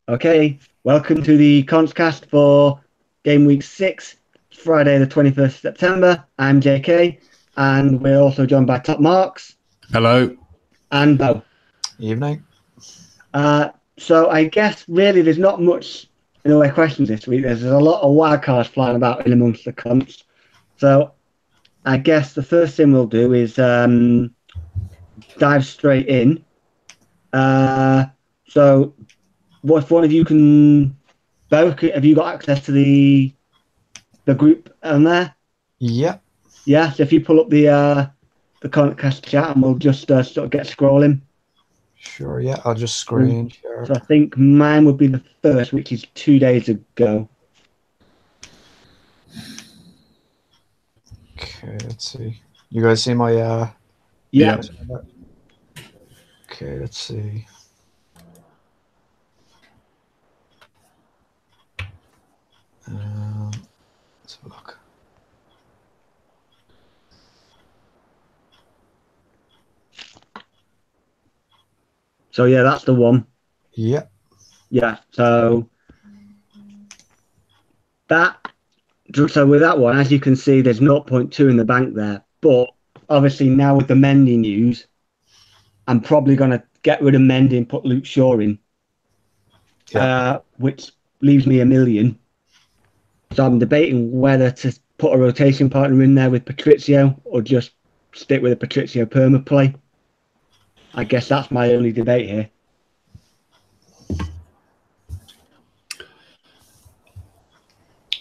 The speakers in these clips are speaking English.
Okay, welcome to the Contcast for game week 6, Friday the 21st of September. I'm JK, and we're also joined by Top Marks Hello. and Bo. Evening. So I guess really there's not much in the way of questions this week. There's a lot of wild cards flying about in amongst the comps. So I guess the first thing we'll do is dive straight in. So if one of you can, Bo, have you got access to the group on there? Yeah. Yeah. So if you pull up the Contcast chat, and we'll just sort of get scrolling. Sure. Yeah. I'll just screen share. So I think mine would be the first, which is 2 days ago. Okay. Let's see. You guys see my Yeah. Okay. Let's see. Let's have a look. So yeah, that's the one. Yeah. Yeah. So with that one, as you can see, there's 0.2 in the bank there. But obviously now with the Mendy news, I'm probably going to get rid of Mendy and put Luke Shaw in, which leaves me $1 million. So I'm debating whether to put a rotation partner in there with Patrizio or just stick with a Patrizio perma play. I guess that's my only debate here.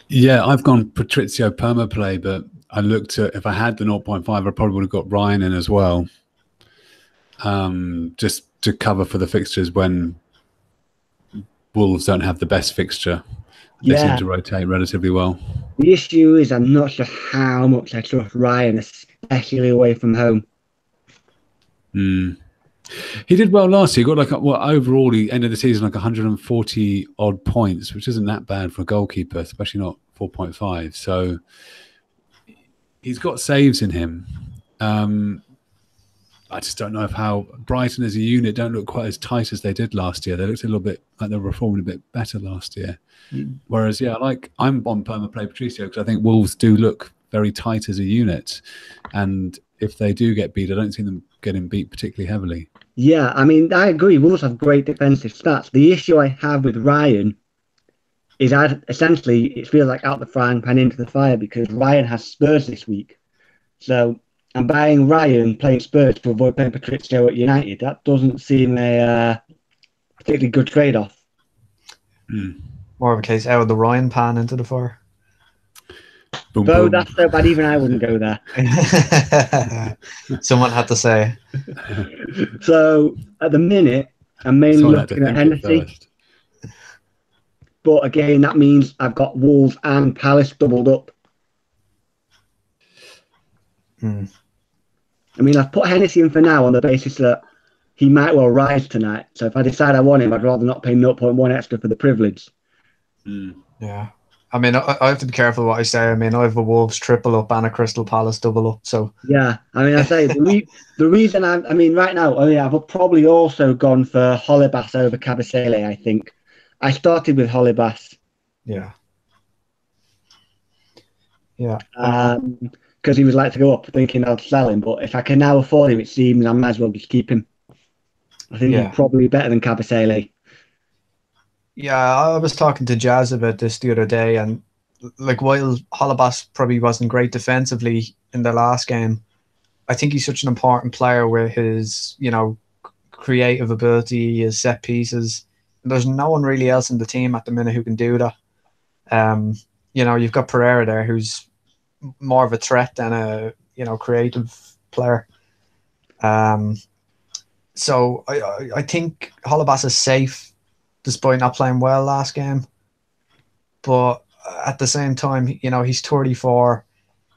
Yeah, I've gone Patrizio perma play, but I looked at, if I had the 0.5, I probably would have got Ryan in as well. Just to cover for the fixtures when Wolves don't have the best fixture. They seem to rotate relatively well. The issue is I'm not sure how much I trust Ryan, especially away from home. He did well last year. He got overall he ended the season like 140 odd points, which isn't that bad for a goalkeeper, especially not 4.5. So he's got saves in him. I just don't know how Brighton as a unit don't look quite as tight as they did last year. They looked a little bit like they were performing a bit better last year. Whereas, I'm on perma play Patricio because I think Wolves do look very tight as a unit. And if they do get beat, I don't see them getting beat particularly heavily. Yeah, I mean, I agree. Wolves have great defensive stats. The issue I have with Ryan is essentially it feels like out the frying pan into the fire because Ryan has Spurs this week. So I'm buying Ryan playing Spurs to avoid playing Patrizio at United. That doesn't seem a particularly good trade-off. More of a case out of the Ryan pan into the fire. Boom, Though boom. that's so bad, even I wouldn't go there. Someone had to say. So at the minute, I'm mainly looking at Hennessy. But again, that means I've got Wolves and Palace doubled up. I mean, I've put Hennessy in for now on the basis that he might well rise tonight. So if I decide I want him, I'd rather not pay 0.1 extra for the privilege. Yeah. I mean, I have to be careful what I say. I mean, I have a Wolves triple up and a Crystal Palace double up. So yeah, I mean, I say the reason I mean, right now, I've probably also gone for Holebas over Cabasele. I think I started with Holebas. Yeah. Because he was like to go up, thinking I'll sell him. But if I can now afford him, it seems I might as well just keep him. I think he's probably better than Cabasele. Yeah, I was talking to Jazz about this the other day, and like while Holebas probably wasn't great defensively in the last game, I think he's such an important player with his, creative ability, his set pieces. There's no one really else in the team at the minute who can do that. You've got Pereira there, who's more of a threat than a creative player. So I think Holebas is safe despite not playing well last game. But at the same time, he's 34.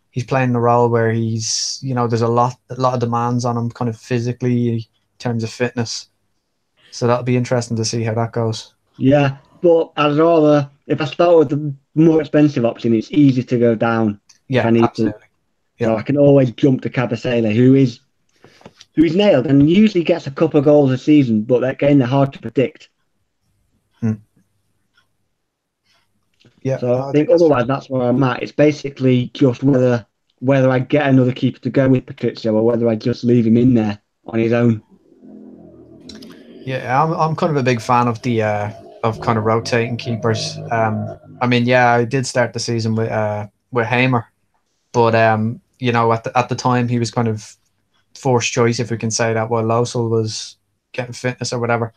He's playing the role where he's, there's a lot of demands on him kind of physically in terms of fitness. So that'll be interesting to see how that goes. Yeah, but I'd rather, if I start with the more expensive option, it's easy to go down. Yeah, if I need absolutely. To. So I can always jump to Cabasele, who's nailed and usually gets a couple of goals a season, but again, they're hard to predict. Yeah. So No, I I think think that's otherwise fair. that's where I'm at. It's basically just whether I get another keeper to go with Patrizio or whether I just leave him in there on his own. Yeah, I'm kind of a big fan of the of kind of rotating keepers. I mean, yeah, I did start the season with Hamer, but at the time he was kind of forced choice, if we can say that, while Losel was getting fitness or whatever.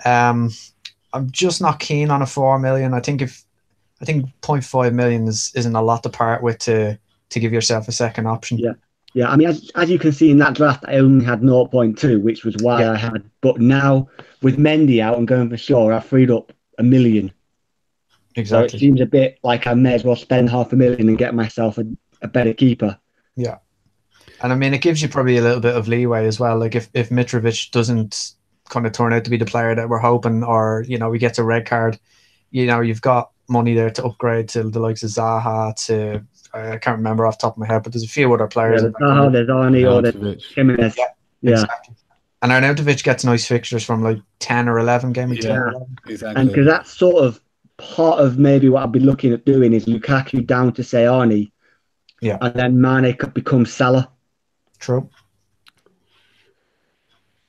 Um, I'm just not keen on a 4 million. I think 0.5 million isn't a lot to part with to give yourself a second option. Yeah. Yeah, I mean, as you can see in that draft, I only had 0.2, which was why Yeah, I had. But now with Mendy out and going for Shaw, I've freed up 1 million. So it exactly. seems a bit like I may as well spend 500,000 and get myself a better keeper. Yeah. And I mean, it gives you probably a little bit of leeway as well. Like if Mitrovic doesn't kind of turn out to be the player that we're hoping, or he gets a red card, you've got money there to upgrade to the likes of Zaha. To I can't remember off the top of my head, but there's a few other Yeah, players in there's that kind Zaha, of. there's Arnie, or there's Arnautovic. Jimenez. Yeah, Yeah, exactly. And Arnautovic gets nice fixtures from like 10 or 11, game week 10 Yeah, or yeah. 11. And exactly. because that's sort of part of maybe what I'd be looking at doing is Lukaku down to say Arnie, Yeah, and then Mane could become Salah. true.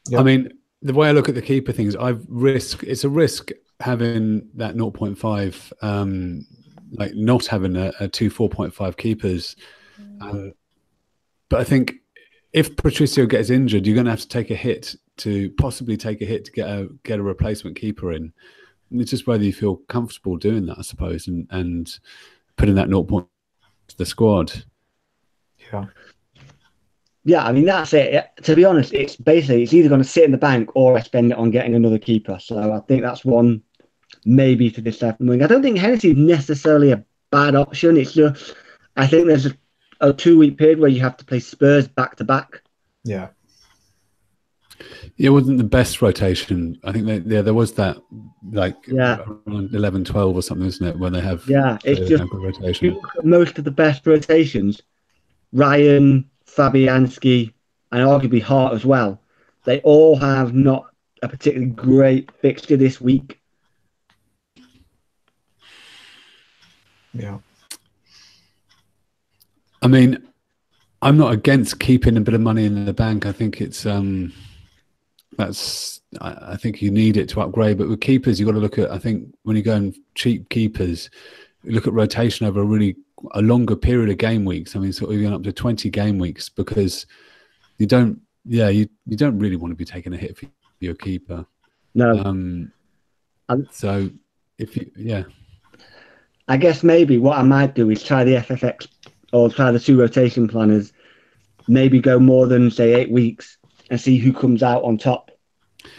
I Yeah, mean, the way I look at the keeper things, it's a risk having that zero point 0.5, like not having a two 4.5 keepers. But I think if Patricio gets injured, you're going to have to take a hit to get a replacement keeper in. And it's just whether you feel comfortable doing that, I suppose, and putting that 0 point to the squad. yeah, Yeah, I mean that's it. To be honest, it's either going to sit in the bank or I spend it on getting another keeper. So I think that's one maybe to decide from. I don't think Hennessy is necessarily a bad option. It's just I think there's a 2 week period where you have to play Spurs back to back. yeah, It wasn't the best rotation. I think there was that like Yeah, around 11, 12 or something, isn't it? When they have yeah. It's players just have good if you rotation. look at most of the best rotations, Ryan, Fabianski, and arguably Hart as well. They all have not a particularly great fixture this week. yeah, I mean, I'm not against keeping a bit of money in the bank. I think it's I think you need it to upgrade. But with keepers, you've got to look at. I think when you go and cheap keepers, you look at rotation over a longer period of game weeks. I mean, sort of even up to 20 game weeks, because you don't really want to be taking a hit for your keeper. No, So if you I guess maybe what I might do is try the FFX or try the two rotation planners. Maybe go more than say 8 weeks and see who comes out on top.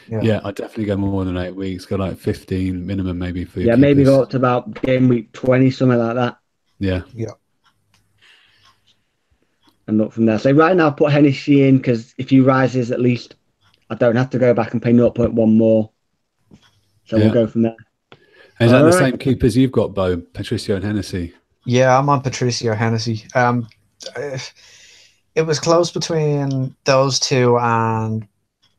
Yeah, I'd definitely go more than 8 weeks. Go like 15 minimum, maybe, for your Yeah, maybe keepers. go up to about game week 20, something like that, Yeah, yeah. and look from there. So right now, put Hennessy in because if he rises, at least I don't have to go back and pay 0.1 more. So we'll yeah. go from there. And is All that the right. same keepers you've got, Bo? Patricio and Hennessy? Yeah, I'm on Patricio Hennessy. It was close between those two, and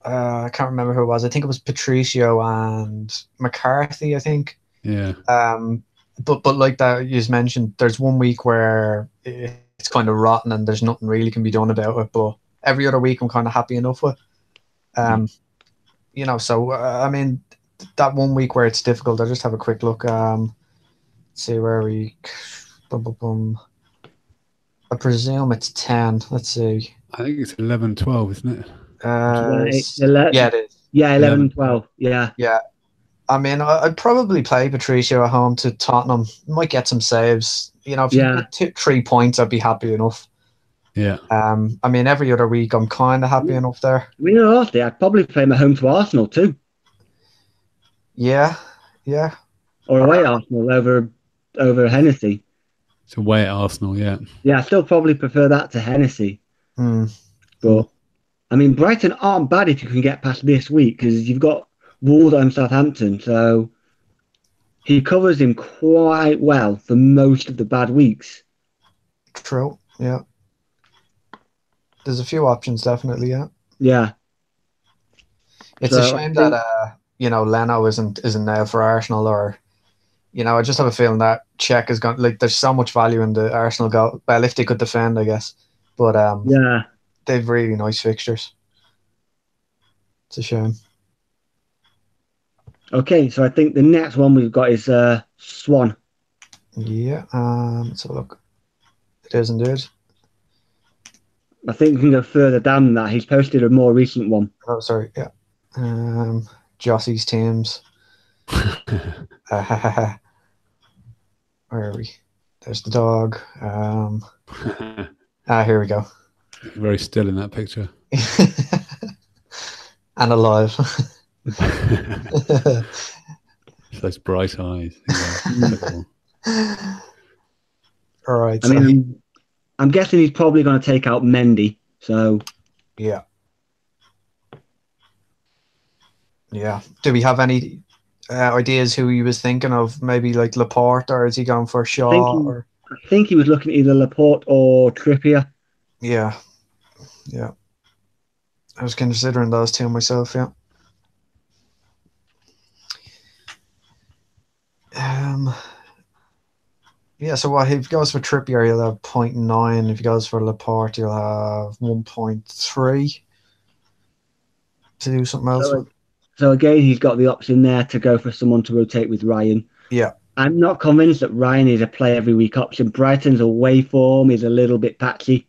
I can't remember who it was. I think it was Patricio and McCarthy, I think. Yeah. But like that you just mentioned, there's 1 week where it's kind of rotten and there's nothing really can be done about it. But every other week I'm kind of happy enough with. So I mean, that 1 week where it's difficult, I'll just have a quick look. See where we. Boom, boom, boom. I presume it's 10. Let's see. I think it's 11, 12, isn't it? Yeah, it is. Yeah, 11 11. and 12. Yeah. Yeah. I mean, I'd probably play Patricio at home to Tottenham. Might get some saves. If you Yeah. get 3 points, I'd be happy enough. Yeah. I mean, every other week, I'm kind of happy enough there. We know honestly, I'd probably play my home to Arsenal too, Yeah, yeah, or away Arsenal over Hennessy. It's away at Arsenal, yeah. Yeah, I still probably prefer that to Hennessy. mm, But I mean, Brighton aren't bad if you can get past this week because you've got Wolves and Southampton, so he covers him quite well for most of the bad weeks. true. Yeah, there's a few options, definitely. Yeah, Yeah. it's a So I shame think that Leno isn't there for Arsenal, or you know, I just have a feeling that Czech is going. Like, there's so much value in the Arsenal goal. Well, if they could defend, I guess. But Yeah. they've really nice fixtures. It's a shame. Okay, so I think the next one we've got is Swan. Yeah. Let's have a look. It is indeed. I think we can go further down than that. He's posted a more recent one. Oh, sorry. Yeah. Jossie's teams. Where are we? There's the dog. Here we go. Very still in that picture. And alive. Those bright eyes. All right. I mean, I'm guessing he's probably going to take out Mendy. So yeah. Yeah. Do we have any ideas who he was thinking of? Maybe like Laporte, or is he going for Shaw? I think he was looking at either Laporte or Trippier. Yeah. Yeah. I was considering those two myself, yeah. Yeah, so what, if he goes for Trippier, he'll have 0.9. If he goes for Laporte, he'll have 1.3 to do something else with. So again, he's got the option there to go for someone to rotate with Ryan. Yeah. I'm not convinced that Ryan is a play every week option. Brighton's away form is a little bit patchy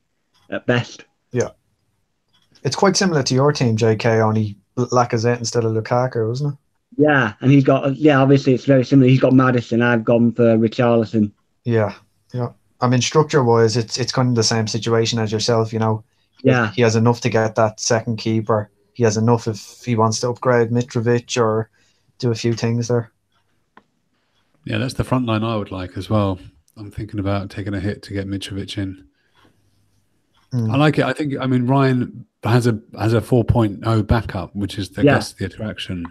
at best. Yeah. It's quite similar to your team, JK, only Lacazette instead of Lukaku, wasn't it? Yeah, and he's got, obviously it's very similar. He's got Maddison. I've gone for Richarlison. Yeah, yeah. I mean, structure-wise, it's kind of the same situation as yourself, you know. Yeah. He has enough to get that second keeper. He has enough if he wants to upgrade Mitrovic or do a few things there. Yeah, that's the front line I would like as well. I'm thinking about taking a hit to get Mitrovic in. I like it. I mean, Ryan has a 4.0 backup, which is, I guess, the attraction.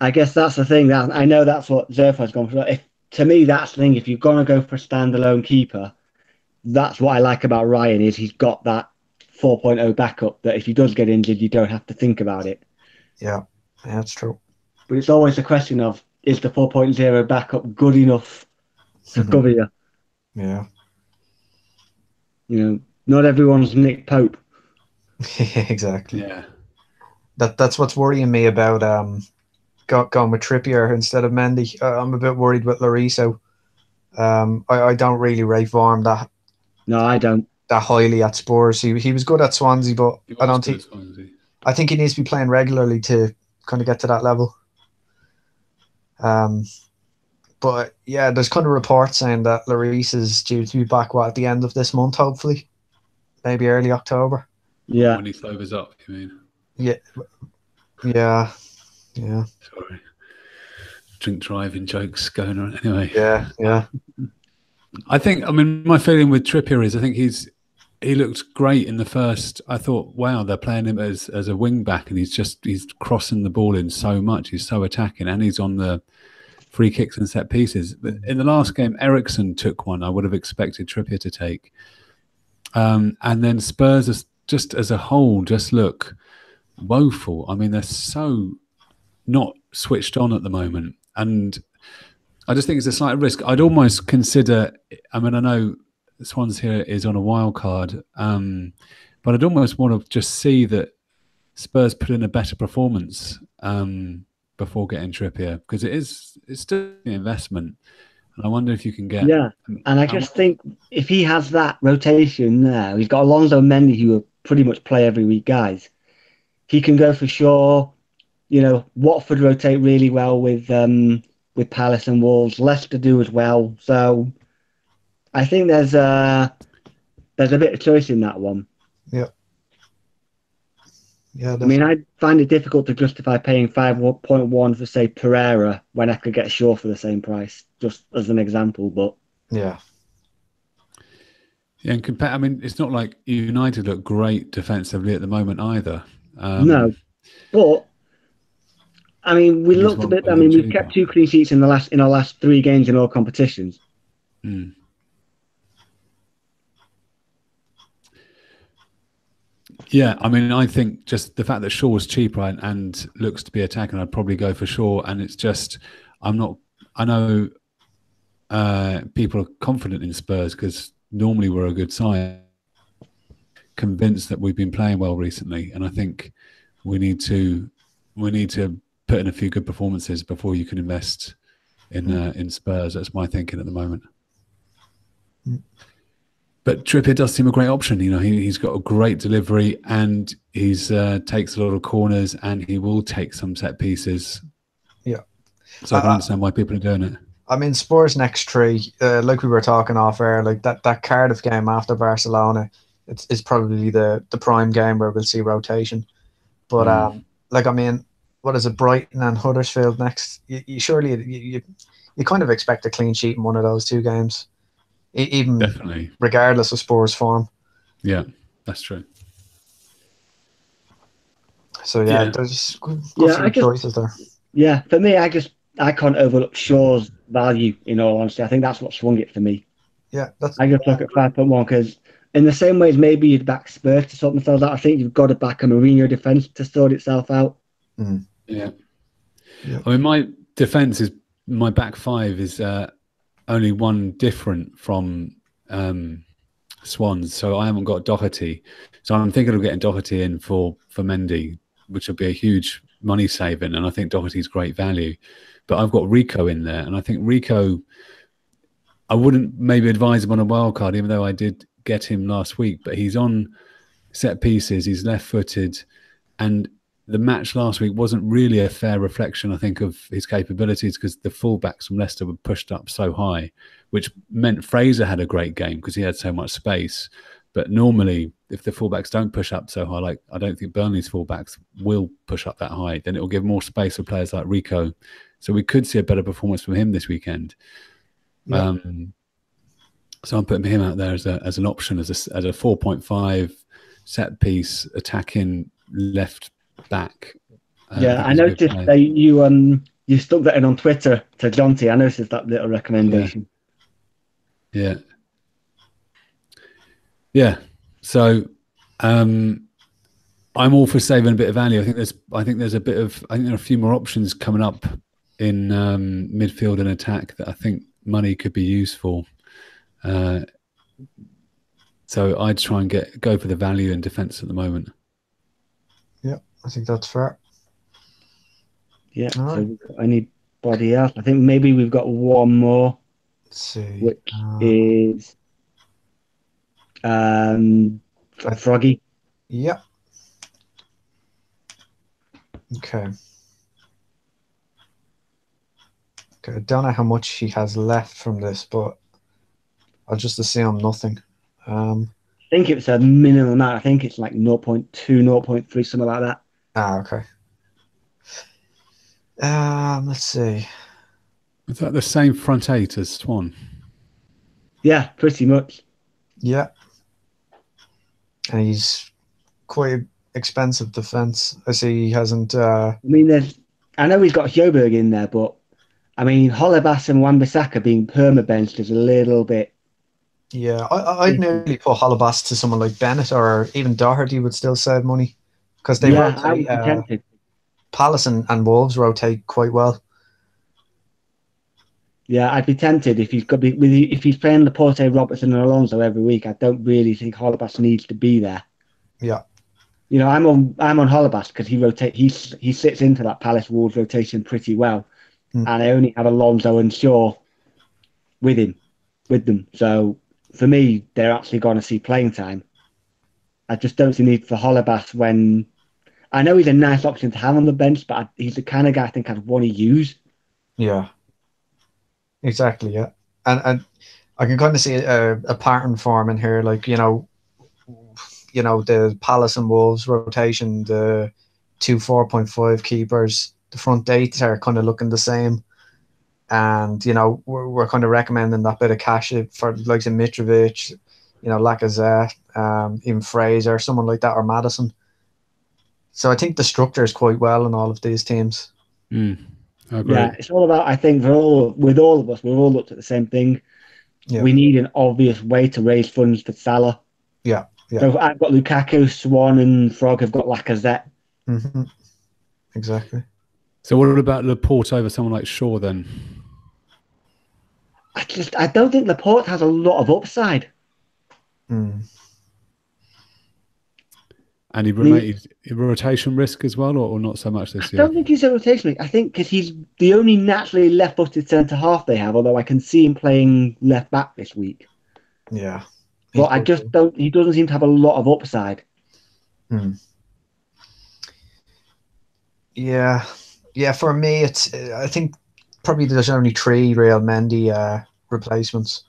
I guess that's the thing. That I know that's what Zerfa's gone for. To me, that's the thing. If you're going to go for a standalone keeper, that's what I like about Ryan is he's got that 4.0 backup that if he does get injured, you don't have to think about it. Yeah, that's true. But it's always a question of, is the 4.0 backup good enough to cover you? Yeah. You know, not everyone's Nick Pope. Exactly. Yeah. That's what's worrying me about going with Trippier instead of Mendy. I'm a bit worried with Lloris. I don't really rate Vorm that. No, I don't. That highly at Spurs. He was good at Swansea, but I don't think. I think he needs to be playing regularly to kind of get to that level. But yeah, there's kind of reports saying that Lloris is due to be back at the end of this month, hopefully, maybe early October. Yeah, when he sobers up, you mean? Yeah. Sorry, drink driving jokes going on. Anyway, yeah. I mean, my feeling with Trippier is I think he looked great in the first. I thought, wow, they're playing him as a wing back, and he's crossing the ball in so much. He's so attacking, and he's on the free kicks and set pieces. But in the last game, Eriksen took one I would have expected Trippier to take, and then Spurs just as a whole just look woeful. I mean, they're so not switched on at the moment, and I just think it's a slight risk. I'd almost consider, I mean, I know Swans here is on a wild card, but I'd almost want to just see that Spurs put in a better performance before getting Trippier, because it's still an investment, and I wonder if you can get. Yeah, and I just think if he has that rotation there, he's got Alonso and Mendy who will pretty much play every week, guys. He can go for sure. You know, Watford rotate really well with Palace and Wolves. Leicester do as well. So I think there's a bit of choice in that one. Yeah. Yeah. I mean, I find it difficult to justify paying 5.1 for, say, Pereira when I could get Shaw for the same price, just as an example. But yeah. Yeah, and I mean, it's not like United look great defensively at the moment either. No, but I mean, we looked a bit. I mean, we've kept 2 clean sheets in our last 3 games in all competitions. Yeah, I mean, I think just the fact that Shaw was cheaper and looks to be attacking, I'd probably go for Shaw. And it's just, I know people are confident in Spurs because normally we're a good side. Convinced that we've been playing well recently, and I think we need to put in a few good performances before you can invest in Spurs. That's my thinking at the moment. But Trippier does seem a great option. You know, he's got a great delivery, and he's takes a lot of corners, and he will take some set pieces. Yeah. So I can understand why people are doing it. I mean, Spurs next 3, like we were talking off air, like that Cardiff game after Barcelona, it's probably the prime game where we'll see rotation. But like, I mean, what is it, Brighton and Huddersfield next? You surely you kind of expect a clean sheet in one of those 2 games, even Definitely, regardless of Spurs' form. Yeah, that's true. So yeah, there's good choices there. Yeah, for me, I can't overlook Shaw's value. In all honesty, I think that's what swung it for me. Yeah, I just look at 5.1 because in the same way as maybe you'd back Spurs to sort themselves out, I think you've got to back a Mourinho defence to sort itself out. Yeah. I mean, my defence is my back 5 is only one different from Swans, so I haven't got Doherty. So I'm thinking of getting Doherty in for Mendy, which would be a huge money saving, and I think Doherty's great value. But I've got Rico in there, and I think Rico, I wouldn't maybe advise him on a wild card, even though I did get him last week. But he's on set pieces, he's left-footed, and the match last week wasn't really a fair reflection, I think, of his capabilities because the fullbacks from Leicester were pushed up so high, which meant Fraser had a great game because he had so much space. But normally, if the fullbacks don't push up so high, like I don't think Burnley's fullbacks will push up that high, then it will give more space for players like Rico. So we could see a better performance from him this weekend. Yeah. So I'm putting him out there as an option, as a 4.5 set piece attacking left back. I noticed that you stuck that in on Twitter to Jonty. I noticed that little recommendation. Yeah. So I'm all for saving a bit of value. I think there are a few more options coming up in midfield and attack that I think money could be used for. So I'd try and go for the value in defence at the moment. Yeah, I think that's fair. Yeah. All right. So we've got anybody else? I think maybe we've got one more. Let's see. Which is Froggy. Yeah. Okay. I don't know how much he has left from this, but I'll just assume nothing. I think it's a minimum amount. I think it's like 0.2, 0.3, something like that. Okay. Let's see. Is that the same front 8 as Swan? Yeah, pretty much. Yeah. And he's quite expensive defence. I see he hasn't... I know he's got Hjoberg in there, but I mean, Holebas and Wan-Bissaka being perma-benched is a little bit... Yeah, I'd nearly put Holebas to someone like Bennett, or even Doherty would still save money. Because they rotate... I would be tempted. Palace and Wolves rotate quite well. Yeah, I'd be tempted if he's playing Laporte, Robertson, and Alonso every week. I don't really think Holebas needs to be there. Yeah, you know, I'm on Holebas because he sits into that Palace Wolves rotation pretty well, and I only have Alonso and Shaw with them. So for me, they're actually going to see playing time. I just don't see need for Holebas when I know he's a nice option to have on the bench, but he's the kind of guy I think I'd want to use. Yeah. Exactly, yeah. And I can kind of see a pattern forming here, like, you know, the Palace and Wolves rotation, the 2 4.5 keepers, the front 8 are kind of looking the same. And, you know, we're kind of recommending that bit of cash for like Mitrovic, you know, Lacazette, even Fraser, someone like that, or Maddison. So I think the structure is quite well in all of these teams. Yeah, it's all about, I think, with all of us, we've all looked at the same thing. Yeah. We need an obvious way to raise funds for Salah. Yeah. So I've got Lukaku, Swan, and Frog have got Lacazette. Mm-hmm. Exactly. So what about Laporte over someone like Shaw then? I don't think Laporte has a lot of upside. Mm. And he remained rotation risk as well, or not so much this I year? don't think he's a rotation. I think because he's the only naturally left-footed centre half they have. Although I can see him playing left back this week, Yeah. but I just don't. He doesn't seem to have a lot of upside. Mm. Yeah. Yeah, for me, I think probably there's only 3 real Mendy replacements,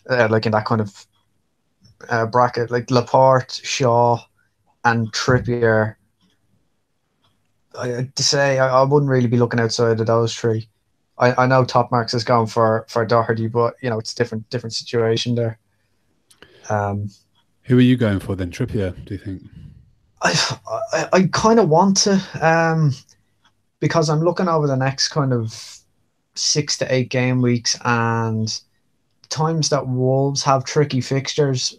like in that kind of bracket, like Laporte, Shaw, and Trippier. I wouldn't really be looking outside of those 3. I know Top Marks is going for Doherty, but it's different situation there. Who are you going for then? Trippier, do you think? I kind of want to, because I'm looking over the next kind of 6 to 8 game weeks, and times that Wolves have tricky fixtures,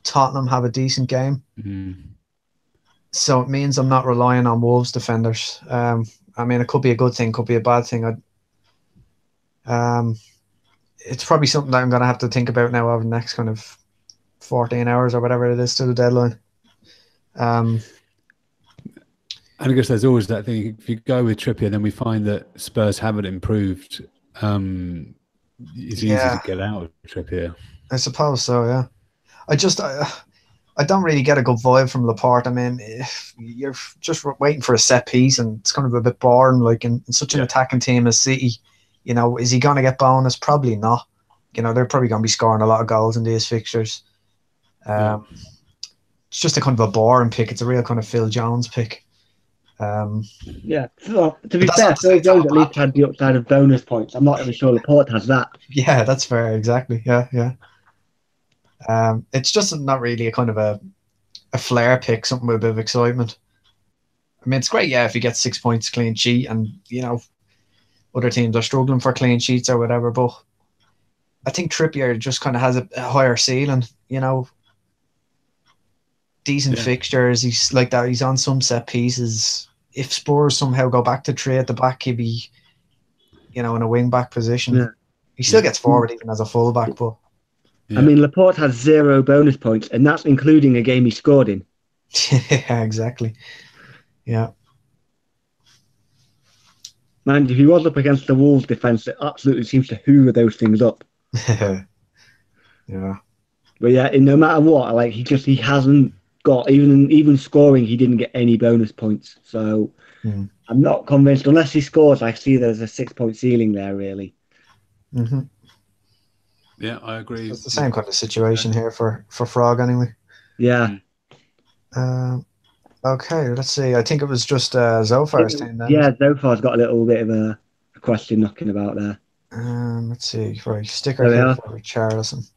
Tottenham have a decent game. Mm. So it means I'm not relying on Wolves defenders. I mean, it could be a good thing, could be a bad thing. It's probably something that I'm going to have to think about now over the next kind of 14 hours or whatever it is to the deadline. And I guess there's always that thing. If you go with Trippier, then we find that Spurs haven't improved. It's easy to get out of Trippier. I suppose so, yeah. I don't really get a good vibe from Laporte. I mean, if you're just waiting for a set piece, and it's kind of a bit boring. Like in such an attacking team as City, is he going to get bonus? Probably not. They're probably going to be scoring a lot of goals in these fixtures. It's just a kind of a boring pick. It's a real kind of Phil Jones pick. Yeah. So, to be fair, Phil Jones at least had the upside of bonus points. I'm not even sure Laporte has that. Yeah, that's fair. Exactly. Yeah. It's just not really a kind of a flair pick, something with a bit of excitement. I mean, it's great, if you get 6 points clean sheet, and other teams are struggling for clean sheets or whatever. But I think Trippier just kind of has a higher ceiling. Decent fixtures. He's like that. He's on some set pieces. If Spurs somehow go back to 3 at the back, he'd be, in a wing back position. Yeah. He still gets forward even as a full back, but. I mean, Laporte has 0 bonus points, and that's including a game he scored in. Yeah, exactly. Yeah. Man, if he was up against the Wolves defence, it absolutely seems to hoover those things up. Yeah. But yeah, no matter what, he hasn't got even scoring. He didn't get any bonus points, so I'm not convinced. Unless he scores, I see there's a 6-point ceiling there. Really. Mm-hmm. Yeah, I agree. It's the same kind of situation here for Frog anyway. Yeah. Okay, let's see. I think it was just Zofar's team then. Yeah, Zofar's got a little bit of a question knocking about there. Let's see. Right, sticker here for Richarlison.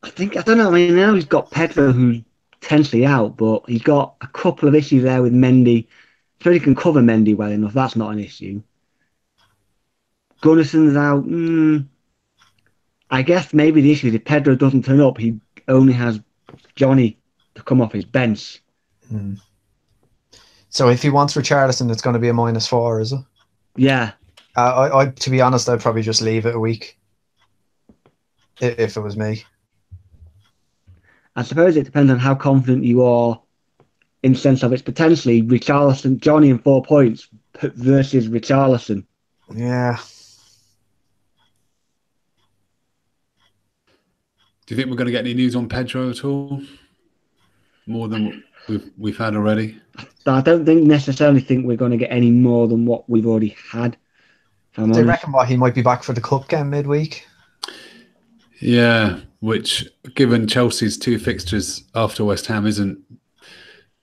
I don't know. I mean, now he's got Pedro, who's potentially out, but he's got a couple of issues there with Mendy. So he can cover Mendy well enough. That's not an issue. Gunnarsson's out. I guess maybe the issue is if Pedro doesn't turn up, he only has Johnny to come off his bench. So if he wants Richarlison, it's going to be a -4, is it? Yeah. I to be honest, I'd probably just leave it a week if it was me. I suppose it depends on how confident you are in the sense of it's potentially Richarlison, Johnny in 4 points versus Richarlison. Yeah. Do you think we're going to get any news on Pedro at all? More than we've had already? I don't necessarily think we're going to get any more than what we've already had. They reckon he might be back for the cup game midweek. Yeah, which, given Chelsea's 2 fixtures after West Ham, isn't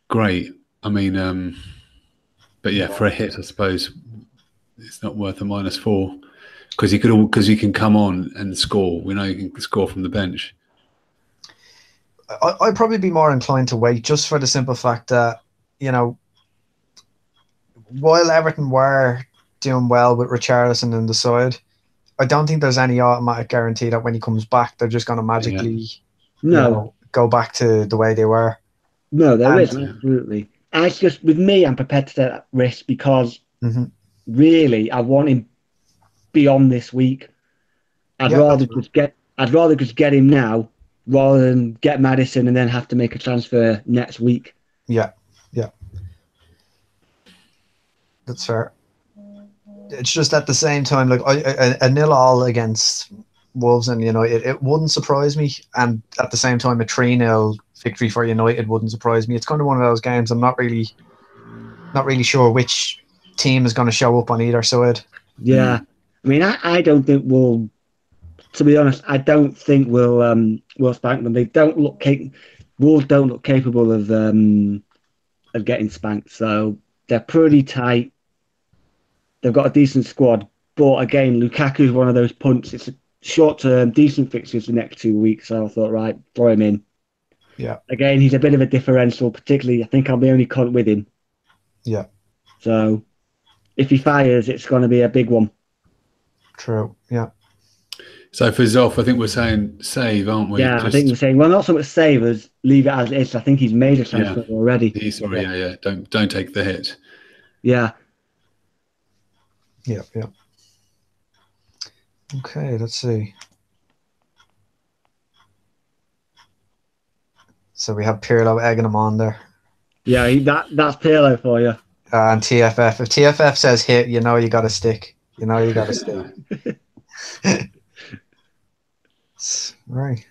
great. I mean, but yeah, for a hit, I suppose it's not worth a -4 because he can come on and score. We know he can score from the bench. I'd probably be more inclined to wait, just for the simple fact that while Everton were doing well with Richarlison in the side, I don't think there's any automatic guarantee that when he comes back, they're just going to magically go back to the way they were. No, there isn't, absolutely. And it's just, with me, I'm prepared to take that risk because really, I want him beyond this week. Yeah, I'd rather just get him now rather than get Madison and then have to make a transfer next week. yeah, that's fair. It's just at the same time, like a 0-0 against Wolves and United, it wouldn't surprise me, and at the same time, a 3-0 victory for United wouldn't surprise me. It's kind of one of those games. I'm not really sure which team is going to show up on either side. Yeah, I mean, I don't think we'll. To be honest, I don't think we'll spank them. They don't look Wolves don't look capable of getting spanked. So they're pretty tight. They've got a decent squad, but again, Lukaku's one of those punts. It's a short-term, decent fixtures the next 2 weeks. So I thought, right, throw him in. Yeah. Again, he's a bit of a differential, particularly. I think I'm the only con with him. Yeah. So if he fires, it's going to be a big one. True. Yeah. So for Zoff, I think we're saying save, aren't we? Yeah, I think we're saying, well, not so much save as leave it as it is. I think he's made a transfer already. Sorry, yeah. Don't take the hit. Yeah. Yeah. Okay, let's see. So we have Pirlo egging him on there. Yeah, that's Pirlo for you. And TFF. If TFF says hit, you got to stick. Stick. Right.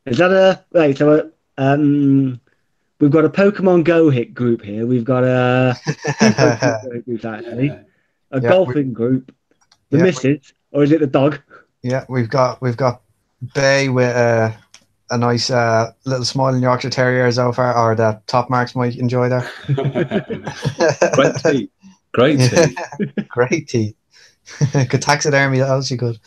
Is that right? So we've got a Pokemon Go hit group here. We've got two Pokemon Go hit groups actually. A golfing group. The missus, or is it the dog? Yeah, we've got Bay with a nice little smiling Yorkshire Terrier so far, or that Top Marks might enjoy there. Great teeth. Great teeth. Could taxidermy that else you could.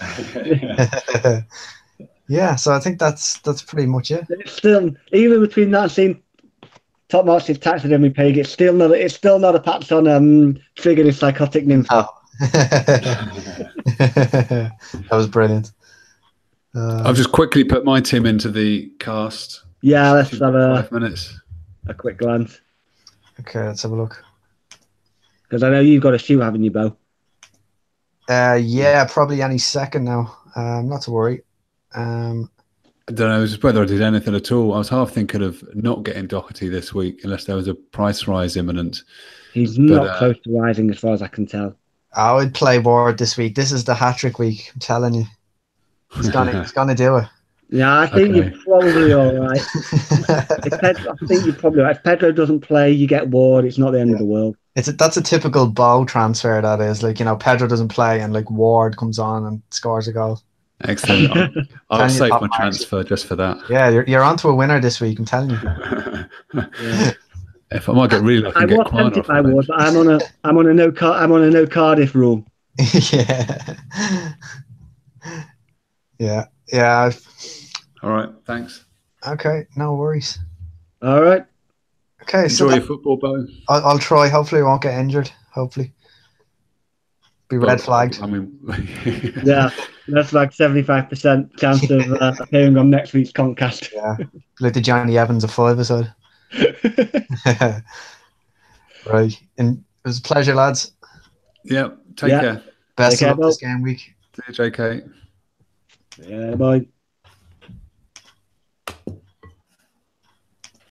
Yeah, so I think that's pretty much it. It's still, even between that and seeing Top Marks' taxidermy page, it's still not a patch on triggering a psychotic nymph. Oh. That was brilliant. I've just quickly put my team into the cast. Yeah, let's have 5 minutes. A quick glance. Okay, let's have a look. Because I know you've got a shoe, haven't you, Bo? Yeah, probably any second now. Not to worry. I don't know whether I did anything at all. I was half thinking of not getting Doherty this week unless there was a price rise imminent. He's not close to rising as far as I can tell. I would play Ward this week. This is the hat-trick week, I'm telling you. He's gonna do it. Yeah, I think you're probably all right. I think you're probably right. If Pedro doesn't play, you get Ward. It's not the end of the world. That's a typical Bow transfer, that is. Like, Pedro doesn't play and like Ward comes on and scores a goal. Excellent. I'll save my transfer just for that. Yeah, you're onto a winner this week, I'm telling you. Yeah. If I might get really lucky, I was tempted by Ward, but I'm on a no Cardiff rule. Yeah. All right, thanks. Okay, no worries. All right. Okay, enjoy your football, Bo. I'll try. Hopefully, I won't get injured. Hopefully, be red flagged. I mean, yeah, that's like 75% chance of appearing on next week's Contcast. Yeah, like the Johnny Evans of 5-a-side. Right, and it was a pleasure, lads. Yeah, take care. Best of luck this game week. See you, JK. Yeah, bye.